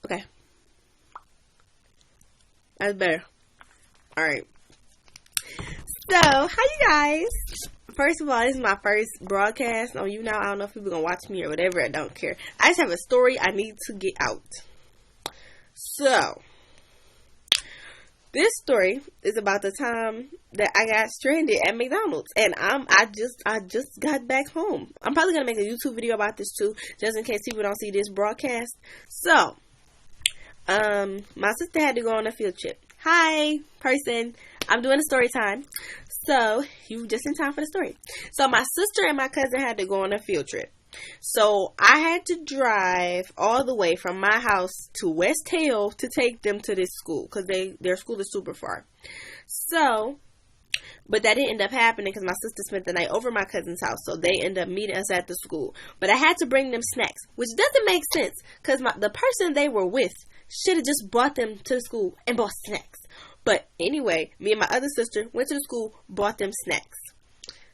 Okay. That's better. Alright. So, hi you guys. First of all, this is my first broadcast on YouNow. I don't know if people gonna watch me or whatever. I don't care. I just have a story I need to get out. So, this story is about the time that I got stranded at McDonald's, and I just got back home. I'm probably gonna make a YouTube video about this too, just in case people don't see this broadcast. So, my sister had to go on a field trip. Hi, person. I'm doing a story time. So, you just in time for the story. So, my sister and my cousin had to go on a field trip. So, I had to drive all the way from my house to West Hill to take them to this school, because their school is super far. So, but that didn't end up happening because my sister spent the night over at my cousin's house. So, they ended up meeting us at the school. But I had to bring them snacks, which doesn't make sense, because the person they were with should have just brought them to the school and bought snacks. But anyway, me and my other sister went to the school, bought them snacks.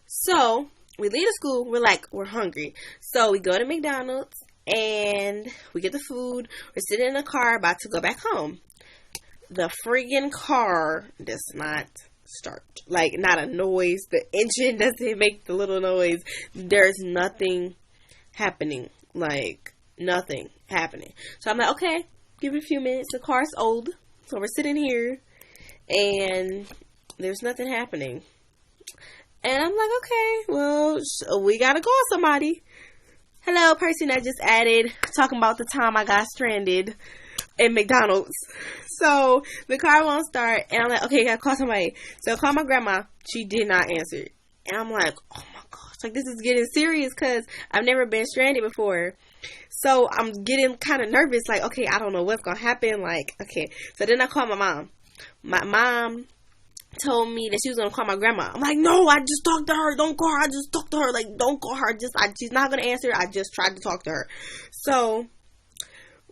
So, we leave the school, we're hungry. So, we go to McDonald's, and we get the food. We're sitting in the car, about to go back home. The friggin' car does not start. Like, not a noise. The engine doesn't make the little noise. There's nothing happening. Like, nothing happening. So, I'm like, okay, give it a few minutes. The car's old. So, we're sitting here. And there's nothing happening. And I'm like, okay, well, we gotta call somebody. Hello, person that just added, talking about the time I got stranded at McDonald's. So, the car won't start. And I'm like, okay, I gotta call somebody. So, I called my grandma. She did not answer. And I'm like, oh my gosh, like, this is getting serious because I've never been stranded before. So, I'm getting kind of nervous. Like, okay, I don't know what's gonna happen. Like, okay. So, then I called my mom. My mom told me that she was going to call my grandma. I'm like, no, I just talked to her. Don't call her. I just talked to her. Like, don't call her. She's not going to answer. I just tried to talk to her. So,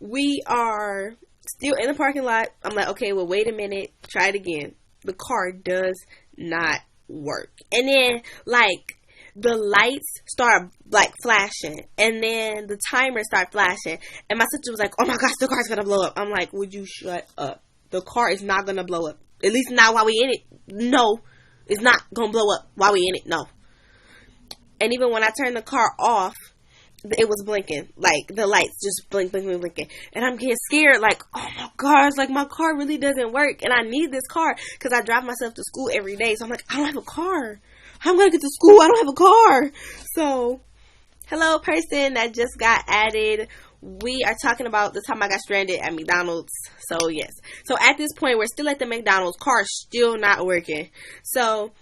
we are still in the parking lot. I'm like, okay, well, wait a minute. Try it again. The car does not work. And then, like, the lights start, like, flashing. And then the timer start flashing. And my sister was like, oh, my gosh, the car's going to blow up. I'm like, would you shut up? The car is not going to blow up. At least not while we in it. No, it's not going to blow up while we in it. No. And even when I turned the car off, it was blinking. Like, the lights just blinking. And I'm getting scared. Like, oh my gosh, like, my car really doesn't work. And I need this car because I drive myself to school every day. So I'm like, I don't have a car. How am I going to get to school? I don't have a car. So, hello, person that just got added. We are talking about the time I got stranded at McDonald's. So, yes. So, at this point, we're still at the McDonald's. Car is still not working. So,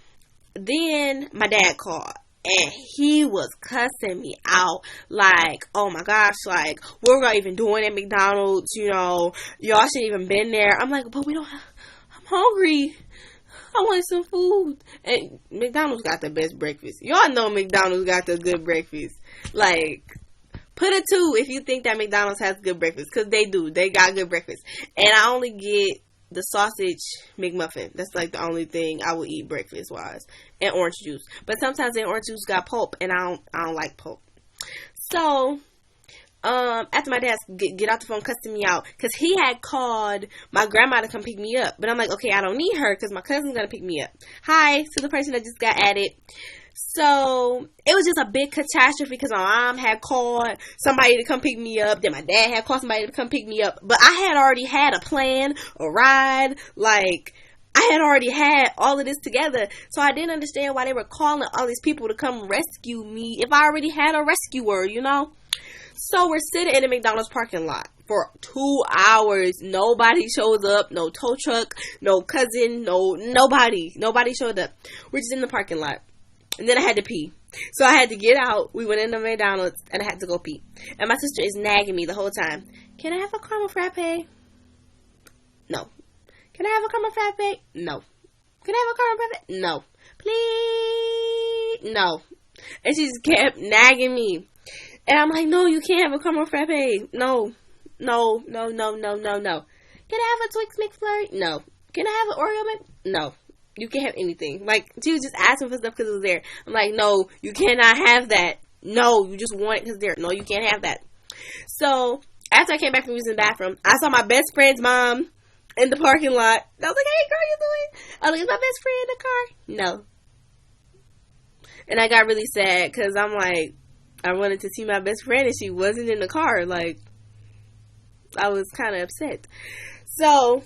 then my dad called. And he was cussing me out. Like, oh my gosh. Like, what were we even doing at McDonald's? You know, y'all shouldn't even been there. I'm like, but we don't have... I'm hungry. I want some food. And McDonald's got the best breakfast. Y'all know McDonald's got the good breakfast. Like... Put a 2 if you think that McDonald's has good breakfast. Because they do. They got good breakfast. And I only get the sausage McMuffin. That's like the only thing I will eat breakfast-wise. And orange juice. But sometimes the orange juice got pulp. And I don't like pulp. So, after my dad get out the phone cussing me out. Because he had called my grandma to come pick me up. But I'm like, okay, I don't need her. Because my cousin's going to pick me up. Hi to the person that just got added. So, it was just a big catastrophe because my mom had called somebody to come pick me up. Then my dad had called somebody to come pick me up. But I had already had a plan, a ride. Like, I had already had all of this together. So, I didn't understand why they were calling all these people to come rescue me if I already had a rescuer, you know? So, we're sitting in the McDonald's parking lot for 2 hours. Nobody shows up. No tow truck. No cousin. Nobody. Nobody showed up. We're just in the parking lot. And then I had to pee. So I had to get out. We went into McDonald's and I had to go pee. And my sister is nagging me the whole time. Can I have a caramel frappe? No. Can I have a caramel frappe? No. Can I have a caramel frappe? No. Please? No. And she just kept nagging me. And I'm like, no, you can't have a caramel frappe. No. No. No, no, no, no, no. Can I have a Twix McFlurry? No. Can I have an Oreo Mc? No. You can't have anything. Like, she was just asking for stuff because it was there. I'm like, no, you cannot have that. No, you just want it because there. No, you can't have that. So, After I came back from using the bathroom, I saw my best friend's mom in the parking lot. I was like, hey, girl, you doing? I was like, is my best friend in the car? No. And I got really sad because I'm like, I wanted to see my best friend and she wasn't in the car. Like, I was kind of upset. So,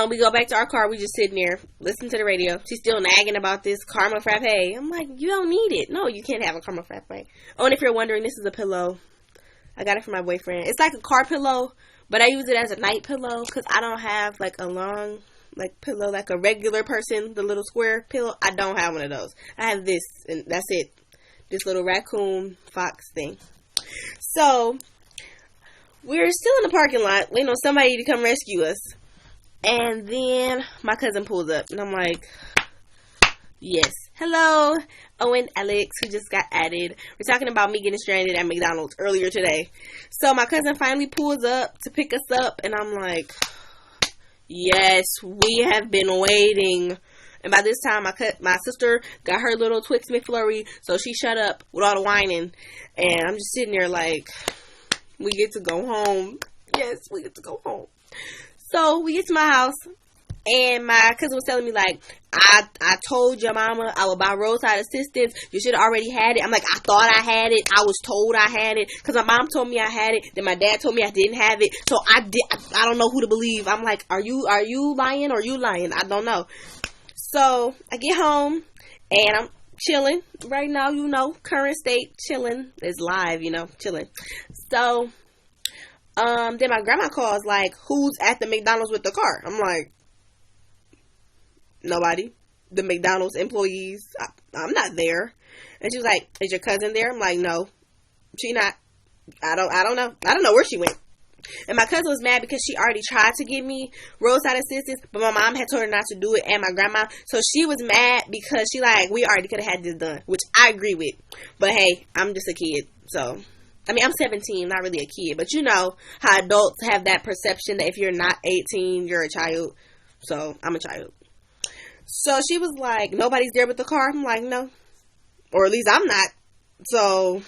we go back to our car. We just sitting there, listening to the radio. She's still nagging about this caramel frappe. I'm like, you don't need it. No, you can't have a caramel frappe. Oh, and if you're wondering, this is a pillow. I got it from my boyfriend. It's like a car pillow, but I use it as a night pillow because I don't have like a long pillow like a regular person, the little square pillow. I don't have one of those. I have this, and that's it. This little raccoon fox thing. So, we're still in the parking lot waiting on somebody to come rescue us. And then my cousin pulls up, and I'm like, yes. Hello, Owen, Alex, who just got added. We're talking about me getting stranded at McDonald's earlier today. So my cousin finally pulls up to pick us up, and I'm like, yes, we have been waiting. And by this time, my sister got her little Twix McFlurry, so she shut up with all the whining. And I'm just sitting there like, we get to go home. Yes, we get to go home. So we get to my house. And my cousin was telling me, like, I told your mama I would buy roadside assistance. You should have already had it. I'm like, I thought I had it. I was told I had it. Because my mom told me I had it. Then my dad told me I didn't have it. So I don't know who to believe. I'm like, are you lying or you lying? I don't know. So I get home. And I'm chilling. Right now, you know, current state, chilling. It's live, you know, chilling. So, then my grandma calls, like, who's at the McDonald's with the car? I'm like, nobody. The McDonald's employees. I'm not there. And she was like, is your cousin there? I'm like, no, she not. I don't know. I don't know where she went. And my cousin was mad because she already tried to give me roadside assistance, but my mom had told her not to do it, and my grandma. So she was mad because she like, we already could have had this done, which I agree with. But hey, I'm just a kid. So, I mean, I'm 17, not really a kid. But you know how adults have that perception that if you're not 18, you're a child. So, I'm a child. So she was like, nobody's there with the car? I'm like, no. Or at least I'm not. So,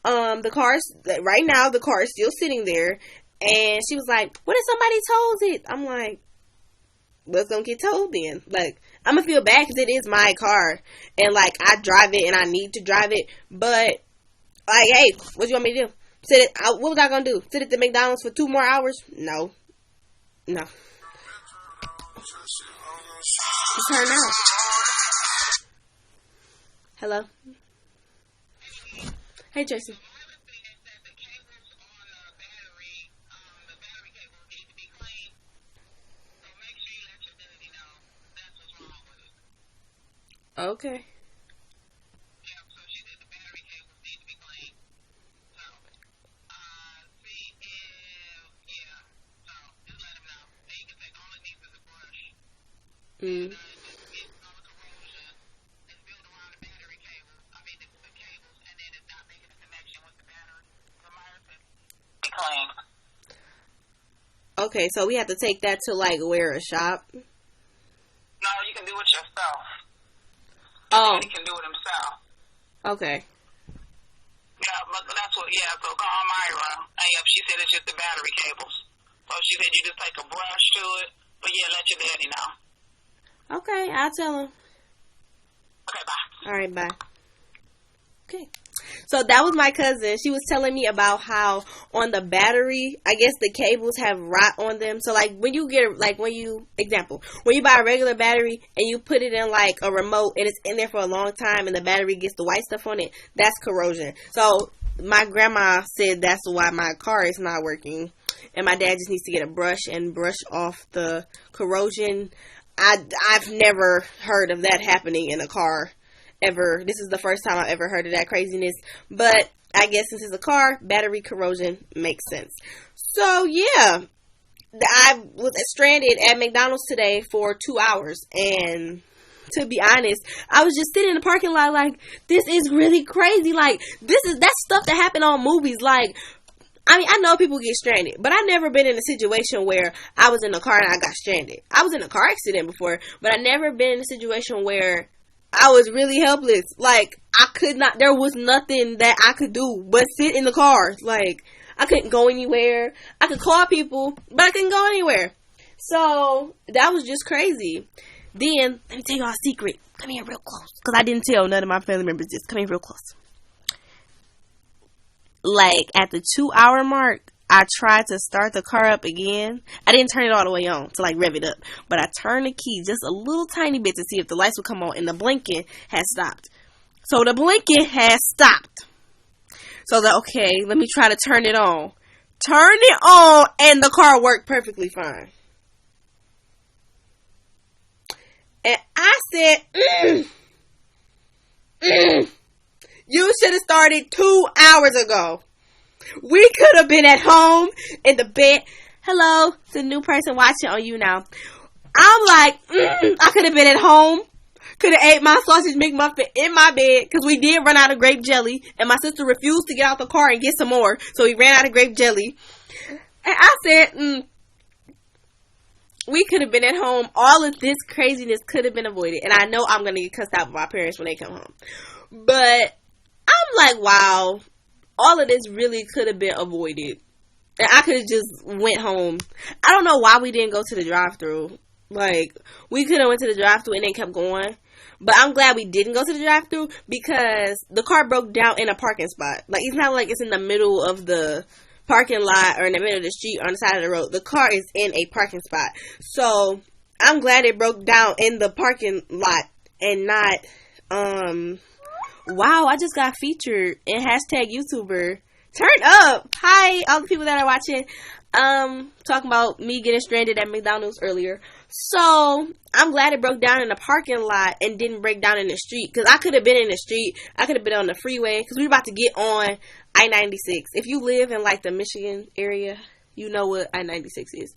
the car is still sitting there. And she was like, what if somebody towed it? I'm like, what's gonna get towed then? Like, I'm gonna feel bad because it is my car. And, like, I drive it and I need to drive it. But, like, hey, what do you want me to do? What was I gonna do? Sit at the McDonald's for 2 more hours? No. It's her now. Hello? Hey, Jason. Okay. Mm. Okay, so we have to take that to, like, where a shop? No, you can do it yourself. Oh. He can do it himself. Okay. Yeah, but that's what, so call Myra. And yep, she said it's just the battery cables. So she said you just take a brush to it. But yeah, let your daddy know. Okay, I'll tell him. Okay, bye. Alright, bye. Okay. So that was my cousin. She was telling me about how on the battery, I guess the cables have rot on them. So like when you when you buy a regular battery and you put it in like a remote and it's in there for a long time and the battery gets the white stuff on it, that's corrosion. So my grandma said that's why my car is not working. And my dad just needs to get a brush and brush off the corrosion. I've never heard of that happening in a car ever. This is the first time I've ever heard of that craziness. But I guess since it's a car, battery corrosion makes sense. So yeah, I was stranded at McDonald's today for 2 hours. And to be honest, I was just sitting in the parking lot like, this is really crazy. Like, that's stuff that happened on movies. Like, I mean, I know people get stranded, but I've never been in a situation where I was in a car and I got stranded. I was in a car accident before, but I've never been in a situation where I was really helpless. Like, there was nothing that I could do but sit in the car. Like, I couldn't go anywhere. I could call people, but I couldn't go anywhere. So that was just crazy. Then, let me tell y'all a secret. Come here real close. Because I didn't tell none of my family members this. Come here real close. Like, at the 2-hour mark, I tried to start the car up again. I didn't turn it all the way on to, like, rev it up. But I turned the key just a little tiny bit to see if the lights would come on. And the blinking had stopped. So, the blinking had stopped. So, okay, let me try to turn it on. Turn it on, and the car worked perfectly fine. And I said, you should have started 2 hours ago. We could have been at home in the bed. Hello, to the new person watching on YouNow. I'm like, I could have been at home. Could have ate my sausage McMuffin in my bed because we did run out of grape jelly. And my sister refused to get out the car and get some more. So we ran out of grape jelly. And I said, we could have been at home. All of this craziness could have been avoided. And I know I'm going to get cussed out by my parents when they come home. But I'm like, wow. All of this really could have been avoided. And I could have just went home. I don't know why we didn't go to the drive-thru. Like, we could have went to the drive-thru and then kept going. But I'm glad we didn't go to the drive-thru because the car broke down in a parking spot. Like, it's not like it's in the middle of the parking lot or in the middle of the street on the side of the road. The car is in a parking spot. So, I'm glad it broke down in the parking lot and not, wow, I just got featured in hashtag YouTuber. Turn up. Hi, all the people that are watching. Talking about me getting stranded at McDonald's earlier. So, I'm glad it broke down in the parking lot and didn't break down in the street. Because I could have been in the street. I could have been on the freeway. Because we're about to get on I-96. If you live in, like, the Michigan area, you know what I-96 is.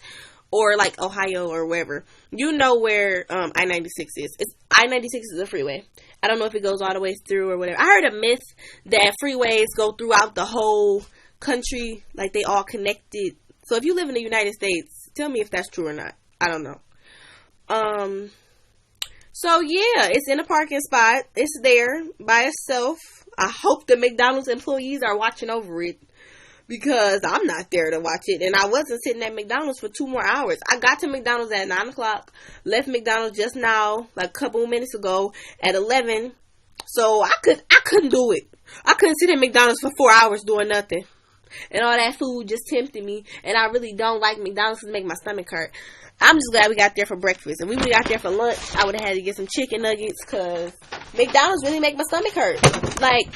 Or, like, Ohio or wherever. You know where I-96 is. I-96 is a freeway. I don't know if it goes all the way through or whatever. I heard a myth that freeways go throughout the whole country. Like, they all connected. So, if you live in the United States, tell me if that's true or not. I don't know. So, yeah, it's in a parking spot. It's there by itself. I hope the McDonald's employees are watching over it. Because I'm not there to watch it. And I wasn't sitting at McDonald's for 2 more hours. I got to McDonald's at 9 o'clock. Left McDonald's just now, like a couple minutes ago, at 11. So I couldn't do it. I couldn't sit at McDonald's for 4 hours doing nothing. And all that food just tempted me. And I really don't like McDonald's because it makes my stomach hurt. I'm just glad we got there for breakfast. And we got there for lunch, I would have had to get some chicken nuggets. Because McDonald's really make my stomach hurt. Like,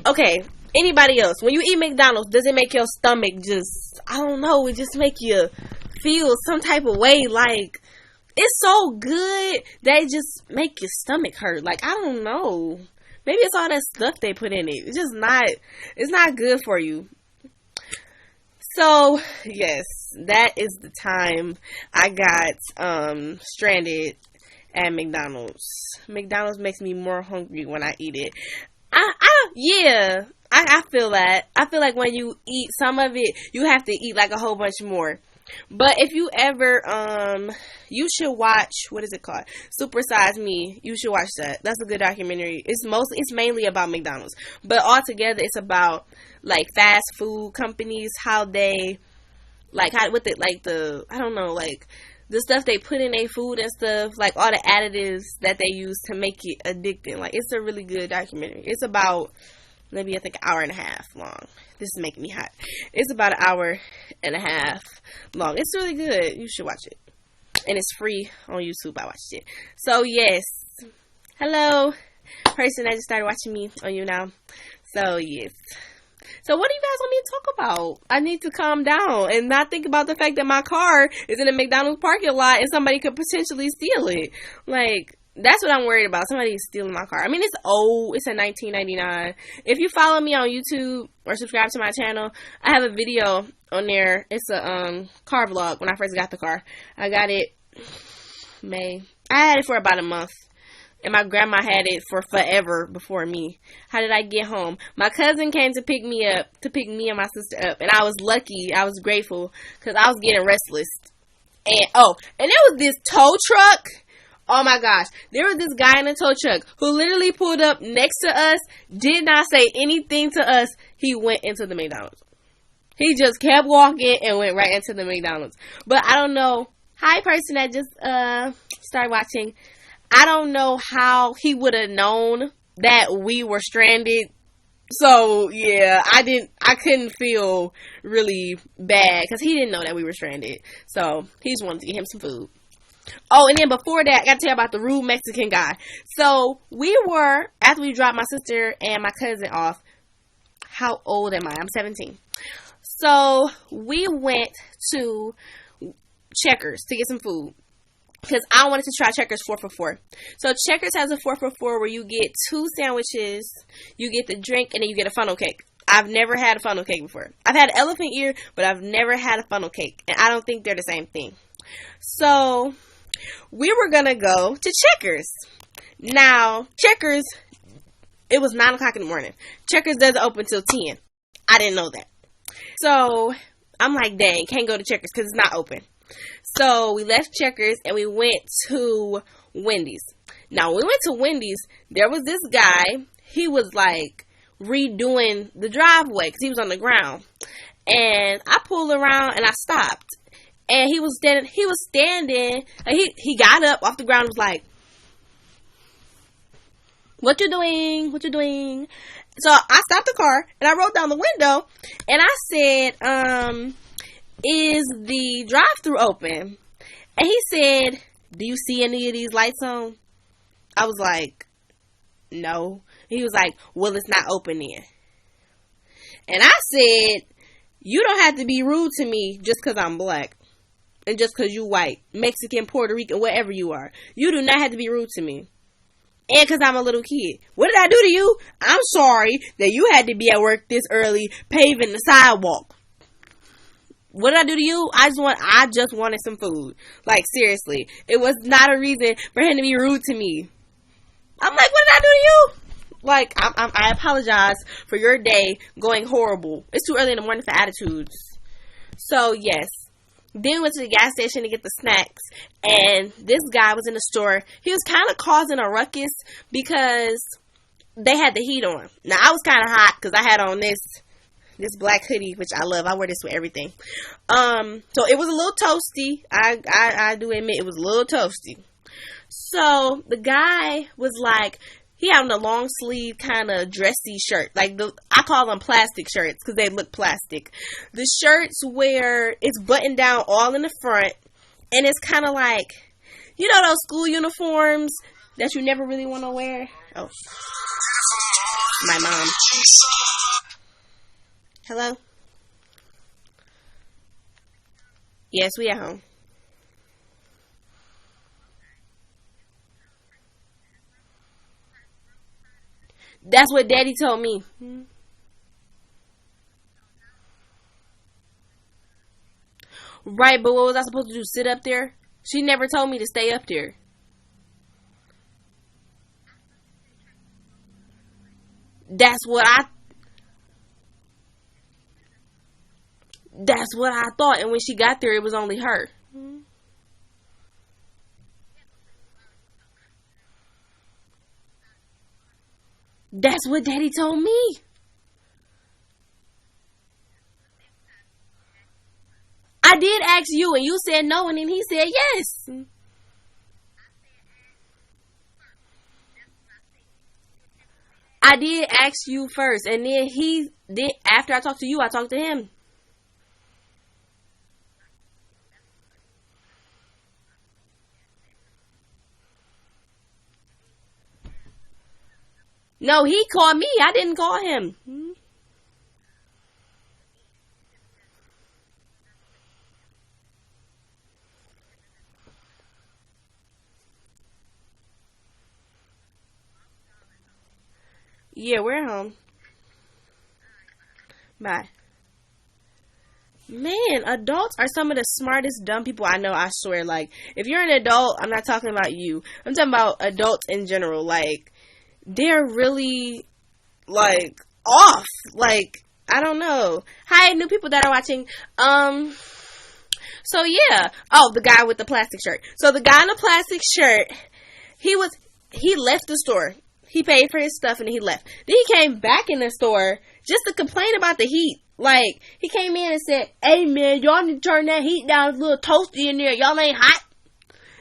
okay. Anybody else, when you eat McDonald's, does it make your stomach just, I don't know, it just make you feel some type of way, like, it's so good that it just make your stomach hurt, like, I don't know, maybe it's all that stuff they put in it, it's just not, it's not good for you. So, yes, that is the time I got, stranded at McDonald's. McDonald's makes me more hungry when I eat it. I feel that. I feel like when you eat some of it, you have to eat like a whole bunch more. But if you ever, you should watch, what is it called? Super Size Me. You should watch that. That's a good documentary. It's mainly about McDonald's. But altogether, it's about, like, fast food companies, how they, like, I don't know, like, the stuff they put in their food and stuff, like, all the additives that they use to make it addicting. Like, it's a really good documentary. It's about, maybe I think an hour and a half long. This is making me hot. It's about an hour and a half long. It's really good. You should watch it. And it's free on YouTube. I watched it. So, yes. Hello, person that just started watching me on YouNow. So, yes. So, what do you guys want me to talk about? I need to calm down and not think about the fact that my car is in a McDonald's parking lot and somebody could potentially steal it. Like, that's what I'm worried about. Somebody is stealing my car. I mean, it's old. It's a 1999. If you follow me on YouTube or subscribe to my channel, I have a video on there. It's a car vlog when I first got the car. I got it May. I had it for about a month. And my grandma had it for forever before me. How did I get home? My cousin came to pick me me and my sister up. And I was lucky. I was grateful. Because I was getting restless. And there was this tow truck. Oh my gosh. There was this guy in a tow truck who literally pulled up next to us. Did not say anything to us. He went into the McDonald's. He just kept walking and went right into the McDonald's. But I don't know. Hi, person that just started watching. I don't know how he would have known that we were stranded. So, yeah, I couldn't feel really bad because he didn't know that we were stranded. So, he just wanted to get him some food. Oh, and then before that, I got to tell you about the rude Mexican guy. So, after we dropped my sister and my cousin off, how old am I? I'm 17. So, we went to Checkers to get some food. Because I wanted to try Checkers 4 for $4. So Checkers has a 4 for $4 where you get 2 sandwiches, you get the drink, and then you get a funnel cake. I've never had a funnel cake before. I've had elephant ear, but I've never had a funnel cake. And I don't think they're the same thing. So we were going to go to Checkers. Now, Checkers, it was 9 o'clock in the morning. Checkers doesn't open till 10. I didn't know that. So I'm like, dang, can't go to Checkers because it's not open. So we left Checkers and we went to Wendy's. Now, when we went to Wendy's, there was this guy. He was like redoing the driveway because he was on the ground. And I pulled around and I stopped. And he was standing. He got up off the ground and was like, "What you doing? What you doing?" So I stopped the car and I rolled down the window and I said, "Is the drive-thru open?" And he said, "Do you see any of these lights on?" I was like, "No." He was like, "Well, it's not open then." And I said, "You don't have to be rude to me just because I'm black. And just because you white, Mexican, Puerto Rican, whatever you are. You do not have to be rude to me. And because I'm a little kid. What did I do to you? I'm sorry that you had to be at work this early paving the sidewalk. What did I do to you? I just wanted some food. Like, seriously. It was not a reason for him to be rude to me." I'm like, "What did I do to you?" Like, I apologize for your day going horrible. It's too early in the morning for attitudes. So, yes. Then we went to the gas station to get the snacks. And this guy was in the store. He was kind of causing a ruckus because they had the heat on. Now, I was kind of hot because I had on this black hoodie, which I love. I wear this with everything. So it was a little toasty. I do admit it was a little toasty. So the guy was like, he had on a long sleeve kind of dressy shirt. Like I call them plastic shirts because they look plastic. The shirts where it's buttoned down all in the front and it's kind of like, you know, those school uniforms that you never really want to wear. Oh, my mom. Hello? Yes, we at home. That's what Daddy told me. Right, but what was I supposed to do? Sit up there? She never told me to stay up there. That's what I thought. And when she got there, it was only her. That's what Daddy told me. I did ask you, and you said no, and then he said yes. I did ask you first, and then after I talked to you, I talked to him. No, he called me. I didn't call him. Yeah, we're home. Bye. Man, adults are some of the smartest dumb people I know, I swear. Like, if you're an adult, I'm not talking about you. I'm talking about adults in general. Like, they're really, like, off. Like, I don't know. Hi, new people that are watching. So yeah. Oh, the guy with the plastic shirt. So the guy in the plastic shirt, he left the store. He paid for his stuff and he left. Then he came back in the store just to complain about the heat. Like, he came in and said, hey, man, y'all need to turn that heat down. It's a little toasty in there. Y'all ain't hot.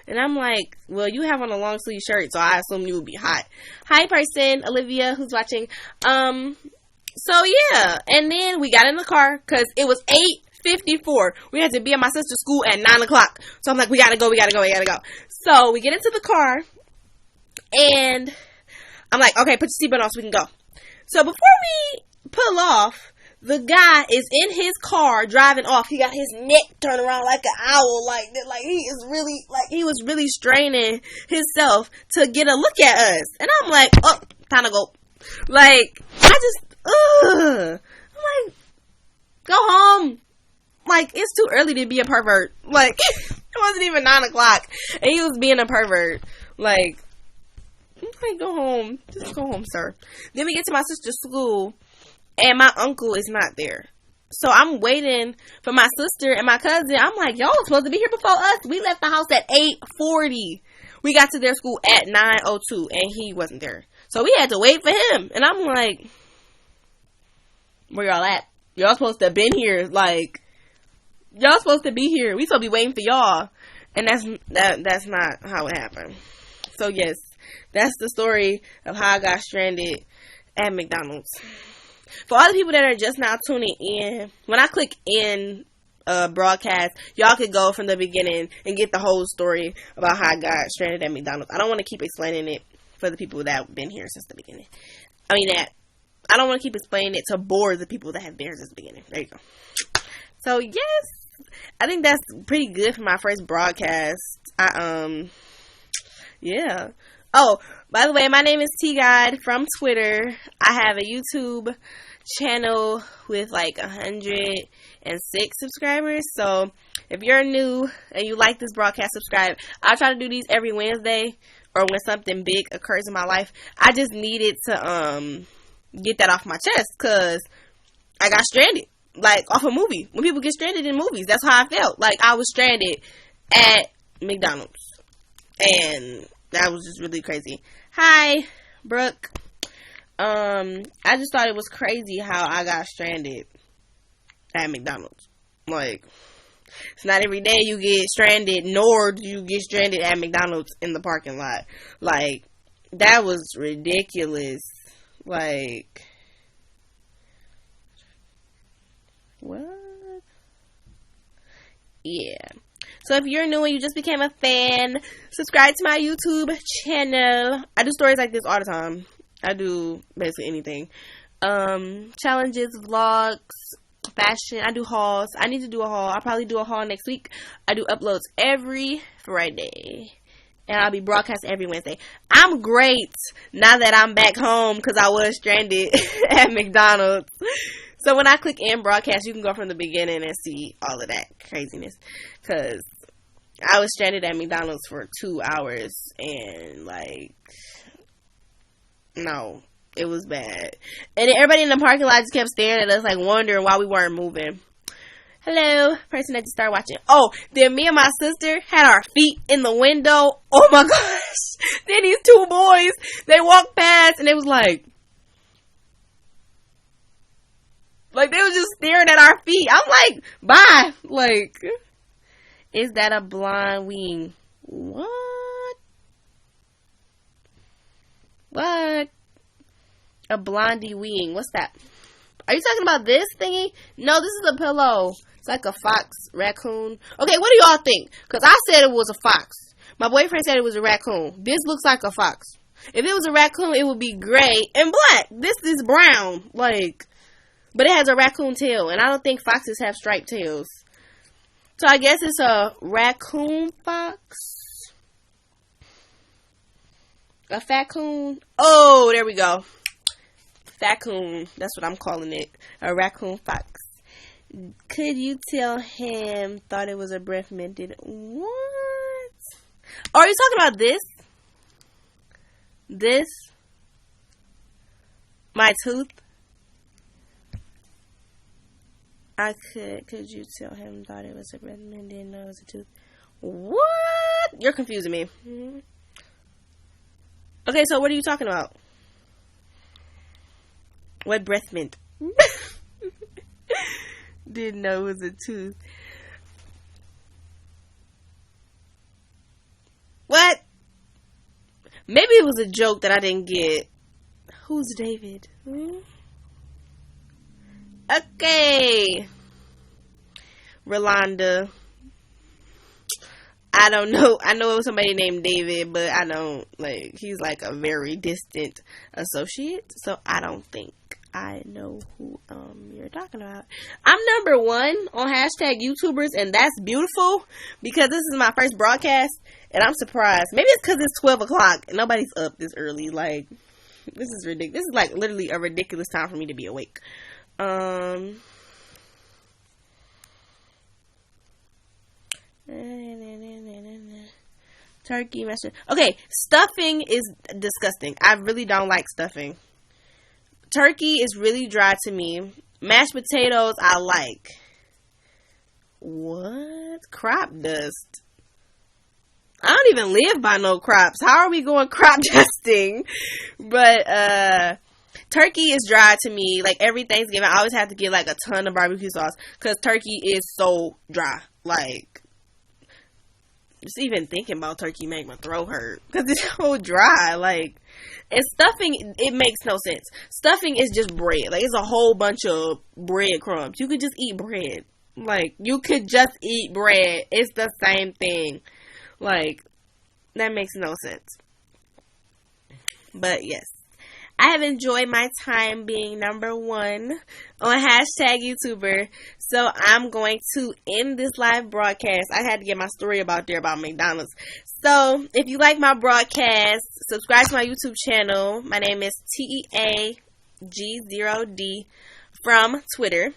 And I'm like, well, you have on a long sleeve shirt, so I assume you would be hot. Hi, person, Olivia, who's watching. So, yeah. And then we got in the car, because it was 8:54. We had to be at my sister's school at 9 o'clock. So I'm like, we gotta go. So we get into the car, and I'm like, okay, put your seatbelt on so we can go. So before we pull off, the guy is in his car driving off. He got his neck turned around like an owl, like he was really straining himself to get a look at us. And I'm like, oh, time to go. Like, I'm like, go home. Like, it's too early to be a pervert. Like, it wasn't even 9 o'clock, and he was being a pervert. Like, I'm like, go home. Just go home, sir. Then we get to my sister's school, and my uncle is not there. So I'm waiting for my sister and my cousin. I'm like, y'all were supposed to be here before us. We left the house at 8:40. We got to their school at 9:02, and he wasn't there. So we had to wait for him. And I'm like, where y'all at? Y'all supposed to have been here. Like, y'all supposed to be here. We supposed to be waiting for y'all. And that's not how it happened. So yes, that's the story of how I got stranded at McDonald's. For all the people that are just now tuning in, when I click in broadcast, y'all could go from the beginning and get the whole story about how I got stranded at McDonald's. I don't want to keep explaining it for the people that have been here since the beginning. I don't want to keep explaining it to bore the people that have been here since the beginning. There you go. So yes, I think that's pretty good for my first broadcast. Yeah. Oh, by the way, my name is T-God from Twitter. I have a YouTube channel with like 106 subscribers. So if you're new and you like this broadcast, subscribe. I try to do these every Wednesday or when something big occurs in my life. I just needed to get that off my chest because I got stranded, like off a movie. When people get stranded in movies, that's how I felt. Like I was stranded at McDonald's, and that was just really crazy. Hi, Brooke. I just thought it was crazy how I got stranded at McDonald's. Like, it's not every day you get stranded, nor do you get stranded at McDonald's in the parking lot. Like, that was ridiculous. Like, what? Yeah. So if you're new and you just became a fan, subscribe to my YouTube channel. I do stories like this all the time. I do basically anything. Challenges, vlogs, fashion. I do hauls. I need to do a haul. I'll probably do a haul next week. I do uploads every Friday. And I'll be broadcasting every Wednesday. I'm great now that I'm back home because I was stranded at McDonald's. So when I click in broadcast, you can go from the beginning and see all of that craziness. Because I was stranded at McDonald's for 2 hours. And, like, no, it was bad. And then everybody in the parking lot just kept staring at us, like, wondering why we weren't moving. Hello, person that just started watching. Oh, then me and my sister had our feet in the window. Oh, my gosh. Then these two boys, they walked past, and they was like, they was just staring at our feet. I'm like, bye. Like, is that a blonde wing? What? What? A blondie wing. What's that? Are you talking about this thingy? No, this is a pillow. It's like a fox, raccoon. Okay, what do y'all think? Because I said it was a fox. My boyfriend said it was a raccoon. This looks like a fox. If it was a raccoon, it would be gray and black. This is brown. Like, but it has a raccoon tail. And I don't think foxes have striped tails. So I guess it's a raccoon fox. A faccoon. Oh, there we go. Faccoon. That's what I'm calling it. A raccoon fox. Could you tell him thought it was a breath minted? What? Oh, are you talking about this? This? My tooth? Could you tell him thought it was a breath mint, didn't know it was a tooth? What? You're confusing me. Mm-hmm. Okay, so what are you talking about? What breath mint? Didn't know it was a tooth. What? Maybe it was a joke that I didn't get. Who's David? Okay. Rolanda. I don't know. I know it was somebody named David, but I don't, like, he's like a very distant associate, so I don't think I know who you're talking about. I'm number 1 on hashtag YouTubers, and that's beautiful because this is my first broadcast, and I'm surprised. Maybe it's because it's 12 o'clock and nobody's up this early. Like, this is ridiculous. This is like literally a ridiculous time for me to be awake. Turkey mashed. Okay, stuffing is disgusting. I really don't like stuffing. Turkey is really dry to me. Mashed potatoes I like. What? Crop dust. I don't even live by no crops. How are we going crop dusting? But turkey is dry to me. Like every Thanksgiving I always have to get like a ton of barbecue sauce because turkey is so dry. Like, just even thinking about turkey make my throat hurt because it's so dry. Like, and stuffing, it makes no sense. Stuffing is just bread. Like, it's a whole bunch of breadcrumbs. You could just eat bread. Like, you could just eat bread. It's the same thing. Like, that makes no sense. But yes, I have enjoyed my time being number 1 on hashtag YouTuber. So I'm going to end this live broadcast. I had to get my story about McDonald's. So if you like my broadcast, subscribe to my YouTube channel. My name is TEAG0D from Twitter.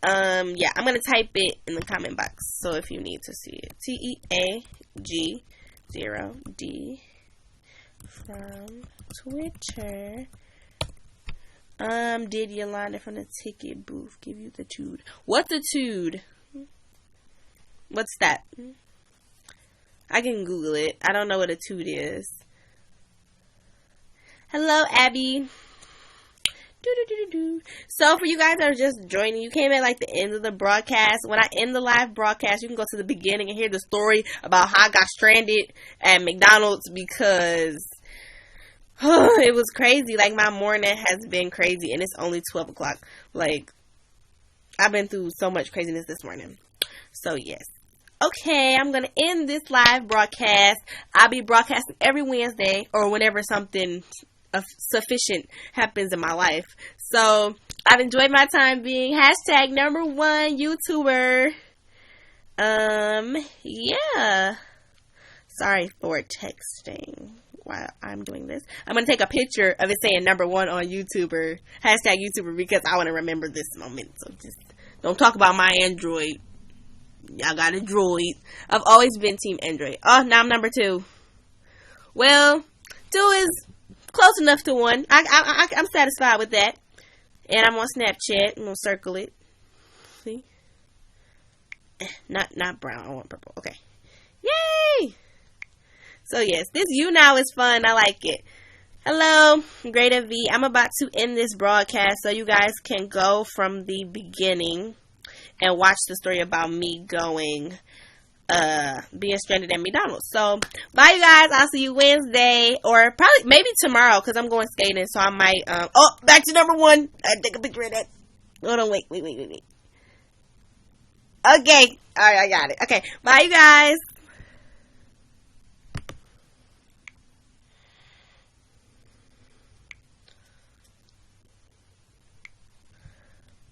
Yeah, I'm going to type it in the comment box. So if you need to see it. TEAG0D from Twitter. Did Yolanda from the ticket booth give you the tude? What's a tude? What's that? I can Google it. I don't know what a tude is. Hello, Abby. So for you guys that are just joining, you came at like the end of the broadcast. When I end the live broadcast, you can go to the beginning and hear the story about how I got stranded at McDonald's because it was crazy. Like, my morning has been crazy and it's only 12 o'clock. Like, I've been through so much craziness this morning. So yes. Okay, I'm going to end this live broadcast. I'll be broadcasting every Wednesday or whenever something sufficient happens in my life. So I've enjoyed my time being hashtag number 1 YouTuber. Yeah. Sorry for texting while I'm doing this. I'm going to take a picture of it saying number 1 on YouTuber, hashtag YouTuber, because I want to remember this moment. So just don't talk about my Android. Y'all got a droid. I've always been team Android. Oh, now I'm number 2. Well, 2 is close enough to 1. I'm satisfied with that. And I'm on Snapchat. I'm going to circle it. See? Not brown. I want purple. Okay. Yay! So yes, this YOUNOW is fun. I like it. Hello, Greta V. I'm about to end this broadcast so you guys can go from the beginning and watch the story about me being stranded at McDonald's. So, bye you guys. I'll see you Wednesday or probably maybe tomorrow because I'm going skating. So I might, back to number 1. I take a picture of that. Hold on, wait. Okay. All right, I got it. Okay, bye you guys.